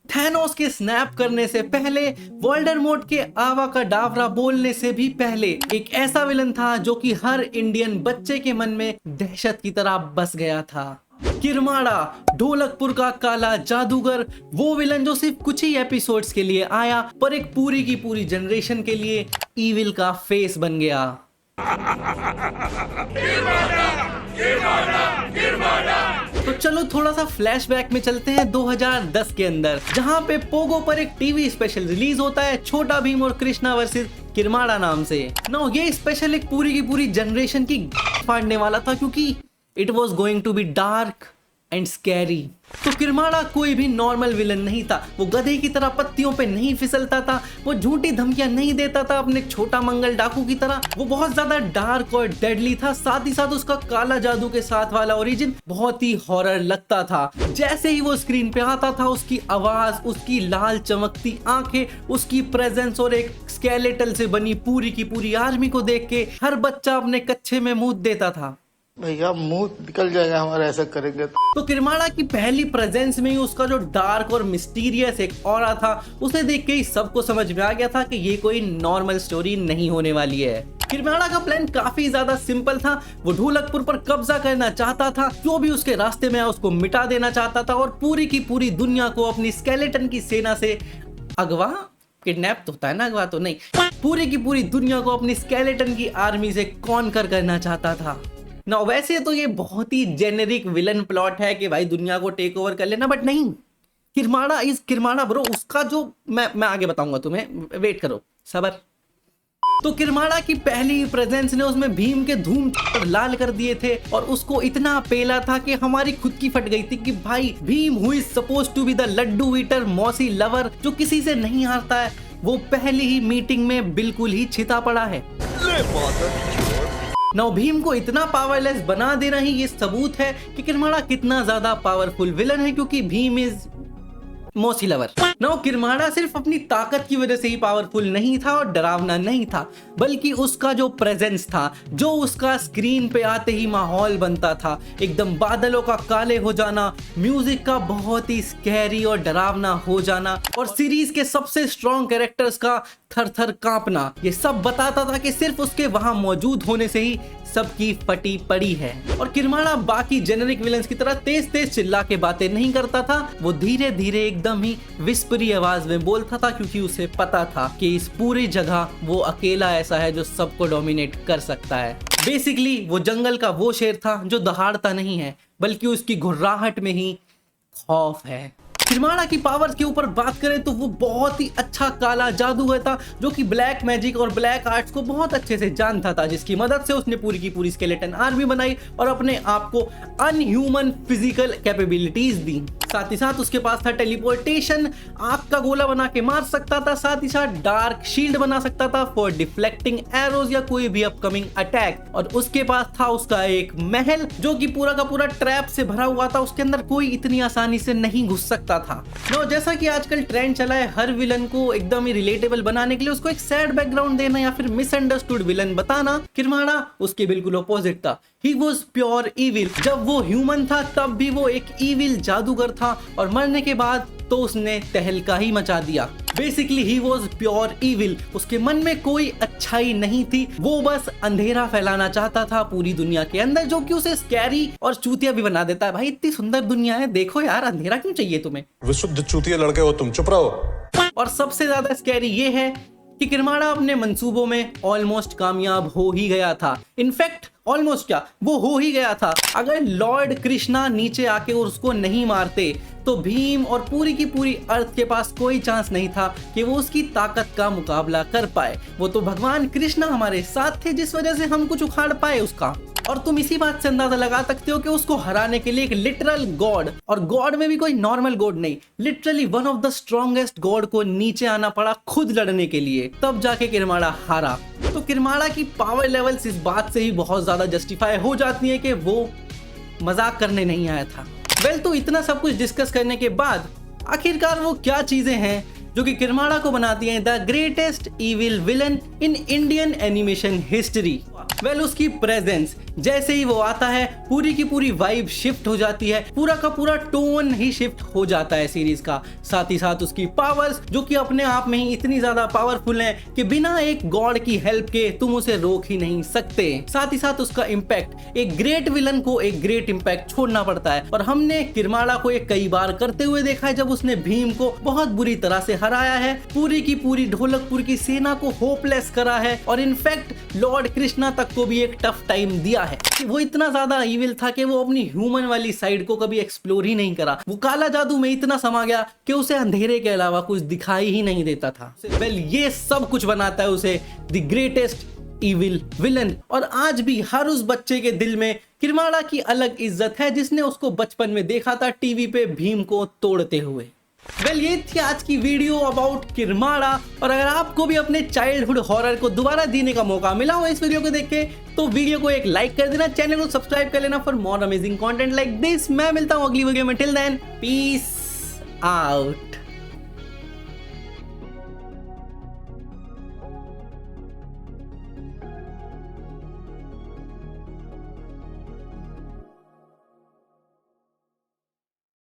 Thanos के snap करने से पहले, वोल्डेमॉर्ट के आवा का डावरा बोलने से भी पहले एक ऐसा विलन था जो कि हर इंडियन बच्चे के मन में दहशत की तरह बस गया था। किरमाड़ा, ढोलकपुर का काला जादूगर, वो विलन जो सिर्फ कुछ ही एपिसोड्स के लिए आया पर एक पूरी की पूरी जनरेशन के लिए ईविल का फेस बन गया। तो चलो थोड़ा सा फ्लैशबैक में चलते हैं 2010 के अंदर, जहां पे पोगो पर एक टीवी स्पेशल रिलीज होता है, छोटा भीम और कृष्णा वर्सेस किरमाड़ा नाम से। नो, ये स्पेशल एक पूरी की पूरी जनरेशन की फाड़ने वाला था क्योंकि it was going to be dark and scary. तो किरमाड़ा कोई भी नॉर्मल विलन नहीं था। वो गधे की तरह पत्तियों पे नहीं फिसलता था, वो झूठी धमकियां नहीं देता था अपने छोटा मंगल डाकू की तरह। वो बहुत ज्यादा डार्क और डेडली था। साथ ही साथ उसका काला जादू के साथ वाला ओरिजिन बहुत ही हॉरर लगता था। जैसे ही वो स्क्रीन पे आता था, उसकी आवाज, उसकी लाल चमकती आंखें, उसकी प्रेजेंस और एक स्केलेटल से बनी पूरी की पूरी आर्मी को देख के हर बच्चा अपने कच्चे में मुंह देता था। भैया मुंह निकल जाएगा हमारा ऐसा करेंगे तो किरमाड़ा की पहली प्रेजेंस में ही उसका जो डार्क और मिस्टीरियस एक ऑरा था, उसे देख के ही सबको समझ में आ गया था कि ये कोई नॉर्मल स्टोरी नहीं होने वाली है। किरमाड़ा का प्लान काफी ज्यादा सिंपल था। वो ढोलकपुर पर कब्जा करना चाहता था, जो भी उसके रास्ते में आया उसको मिटा देना चाहता था और पूरी की पूरी दुनिया को अपनी स्केलेटन की सेना से अगवा, किडनैप तो होता है ना, अगवा तो नहीं, पूरी की पूरी दुनिया को अपनी स्केलेटन की आर्मी से कॉन्कर करना चाहता था। ना वैसे तो ये बहुत ही जेनेरिक विलन प्लॉट है कि भाई दुनिया को टेक ओवर कर लेना, बट नहीं, किरमाड़ा ब्रो, उसका जो मैं आगे बताऊंगा तुम्हें, वेट करो, सबर। तो किरमाड़ा की पहली प्रेजेंस ने उसमें भीम के धूम लाल कर दिए थे और उसको इतना पेला था कि हमारी खुद की फट गई थी कि भाई Bheem who is supposed to be the laddu eater mausi lover, जो किसी से नहीं हारता है, वो पहली ही मीटिंग में बिल्कुल ही छिता पड़ा है। नौ भीम को इतना पावरलेस बना देना ही ये सबूत है कि किरमाड़ा कितना ज्यादा पावरफुल विलन है, क्योंकि भीम इज मौसी लवर। नौ किरमाड़ा सिर्फ अपनी ताकत की वजह से ही पावरफुल नहीं था और डरावना नहीं था, बल्कि उसका जो प्रेजेंस था, जो उसका स्क्रीन पे आते ही माहौल बनता था, एकदम बादलों का काले हो जाना, म्यूजिक का बहुत ही स्कैरी और डरावना हो जाना और सीरीज के सबसे स्ट्रॉन्ग कैरेक्टर्स का थर थर कांपना, ये सब बताता था कि सिर्फ उसके वहां मौजूद होने से ही सबकी फटी पड़ी है। और किरमाड़ा बाकी जेनेरिक विलन्स की तरह तेज तेज चिल्ला के बातें नहीं करता था, वो धीरे धीरे एकदम ही विस्परी आवाज में बोलता था, क्योंकि उसे पता था कि इस पूरी जगह वो अकेला ऐसा है जो सबको डोमिनेट कर सकता है। बेसिकली वो जंगल का वो शेर था जो दहाड़ता नहीं है, बल्कि उसकी घुर्राहट में ही खौफ है। किरमाड़ा की पावर्स के ऊपर बात करें तो वो बहुत ही अच्छा काला जादूगर था, जो कि ब्लैक मैजिक और ब्लैक आर्ट्स को बहुत अच्छे से जानता था, जिसकी मदद से उसने पूरी की पूरी स्केलेटन आर्मी बनाई और अपने आप को अनह्यूमन फिजिकल कैपेबिलिटीज दी। साथ ही साथ उसके पास था टेलीपोर्टेशन, आग का गोला बना के मार सकता था, साथ ही साथ डार्क शील्ड बना सकता था फॉर डिफ्लेक्टिंग एरोज या कोई भी अपकमिंग अटैक, और उसके पास था उसका एक महल जो कि पूरा का पूरा ट्रैप से भरा हुआ था, उसके अंदर कोई इतनी आसानी से नहीं घुस सकता था। नो, जैसा कि आजकल ट्रेंड चला है हर विलन को एकदम ही रिलेटेबल बनाने के लिए उसको एक सैड बैकग्राउंड देना या फिर मिसअंडरस्टूड विलन बताना, किरमाड़ा उसके बिल्कुल अपोजिट था। He was pure evil. जब वो ह्यूमन था तब भी वो एक इविल जादूगर था और मरने के बाद तो उसने तहलका ही मचा दिया। Basically he was pure evil. उसके मन में कोई अच्छाई नहीं थी, वो बस अंधेरा फैलाना चाहता था पूरी दुनिया के अंदर, जो कि उसे स्कैरी और चूतिया भी बना देता है। भाई इतनी सुंदर दुनिया है, देखो यार, अंधेरा क्यों चाहिए तुम्हें? विशुद्ध चूतिया लड़के हो तुम, चुप रहो। और सबसे ज्यादा स्कैरी ये है कि किरमाड़ा अपने मंसूबों में ऑलमोस्ट कामयाब हो ही गया था। इनफैक्ट ऑलमोस्ट क्या, वो हो ही गया था। अगर लॉर्ड कृष्णा नीचे आके उसको नहीं मारते तो भीम और पूरी की पूरी अर्थ के पास कोई चांस नहीं था कि वो उसकी ताकत का मुकाबला कर पाए। वो तो भगवान कृष्णा हमारे साथ थे, जिस वजह से हम कुछ उखाड़ पाए उसका। और तुम इसी बात से अंदाजा लगा सकते हो कि उसको हराने के लिए एक लिटरल गॉड, और गॉड में भी कोई नॉर्मल गॉड नहीं, literally one of the strongest God को नीचे आना पड़ा खुद लड़ने के लिए, तब जाके किरमाड़ा हारा। तो किरमाड़ा की पावर लेवल्स इस बात से ही बहुत ज्यादा जस्टिफाई हो जाती है कि वो मजाक करने नहीं आया था। वेल, तो इतना सब कुछ डिस्कस करने के बाद आखिरकार वो क्या चीजें हैं जो कि किरमाड़ा को बनाती हैं the greatest evil villain in Indian animation history? Well, उसकी प्रेजेंस, जैसे ही वो आता है पूरी की पूरी वाइब शिफ्ट हो जाती है, पूरा का पूरा टोन ही शिफ्ट हो जाता है सीरीज का। साथ ही साथ उसकी पावर्स जो कि अपने आप में ही इतनी ज्यादा पावरफुल हैं कि बिना एक गॉड की हेल्प के तुम उसे रोक ही नहीं सकते। साथ ही साथ उसका इम्पैक्ट, एक ग्रेट विलन को एक ग्रेट इम्पैक्ट छोड़ना पड़ता है और हमने किरमाड़ा को एक कई बार करते हुए देखा है जब उसने भीम को बहुत बुरी तरह से हराया है, पूरी की पूरी ढोलकपुर की सेना को होपलेस करा है और इनफैक्ट लॉर्ड कृष्णा तक को भी एक टफ टाइम दिया है। वो इतना ज्यादा इविल था कि वो अपनी ह्यूमन वाली साइड को कभी एक्सप्लोर ही नहीं करा। वो काला जादू में इतना समा गया कि उसे अंधेरे के अलावा कुछ दिखाई ही नहीं देता था। वेल, ये सब कुछ बनाता है उसे द ग्रेटेस्ट इविल विलन। और आज भी हर उस बच्चे के दिल में किरमाड़ा की अलग इज्जत है जिसने उसको बचपन में देखा था टीवी पे भीम को तोड़ते हुए। वेल, ये थी आज की वीडियो अबाउट किरमाड़ा। और अगर आपको भी अपने चाइल्डहुड हॉरर को दोबारा जीने का मौका मिला हो इस वीडियो को देख के, तो वीडियो को एक लाइक कर देना, चैनल को सब्सक्राइब कर लेना for more amazing content like this. मैं मिलता हूं अगली वीडियो में। Till then, peace out.